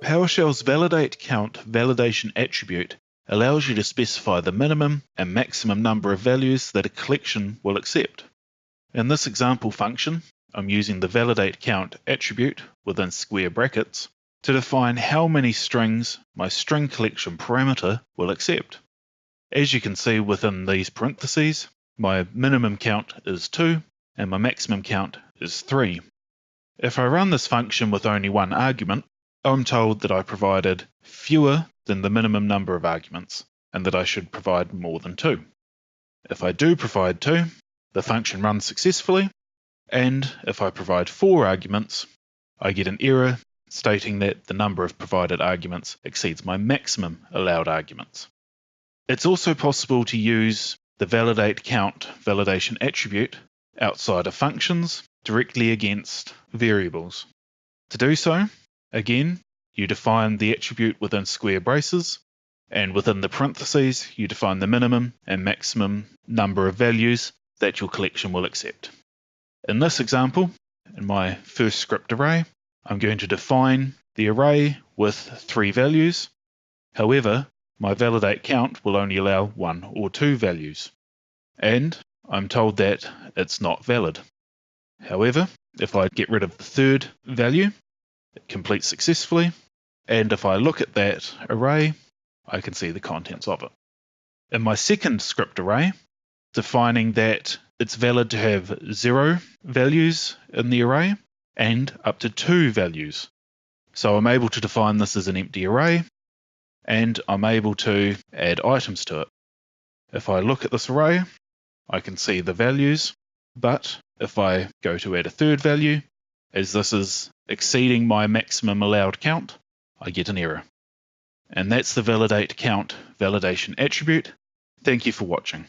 PowerShell's ValidateCount validation attribute allows you to specify the minimum and maximum number of values that a collection will accept. In this example function, I'm using the ValidateCount attribute within square brackets to define how many strings my string collection parameter will accept. As you can see within these parentheses, my minimum count is 2 and my maximum count is 3. If I run this function with only one argument, I'm told that I provided fewer than the minimum number of arguments and that I should provide more than 2. If I do provide 2, the function runs successfully, and if I provide 4 arguments, I get an error stating that the number of provided arguments exceeds my maximum allowed arguments. It's also possible to use the ValidateCount validation attribute outside of functions directly against variables. To do so, again, you define the attribute within square braces, and within the parentheses, you define the minimum and maximum number of values that your collection will accept. In this example, in my first script array, I'm going to define the array with 3 values. However, my ValidateCount will only allow 1 or 2 values, and I'm told that it's not valid. However, if I get rid of the 3rd value, it completes successfully, and if I look at that array, I can see the contents of it. In my second script array, defining that it's valid to have 0 values in the array and up to 2 values. So I'm able to define this as an empty array, and I'm able to add items to it. If I look at this array, I can see the values, but if I go to add a 3rd value, as this is exceeding my maximum allowed count, I get an error. And that's the ValidateCount validation attribute. Thank you for watching.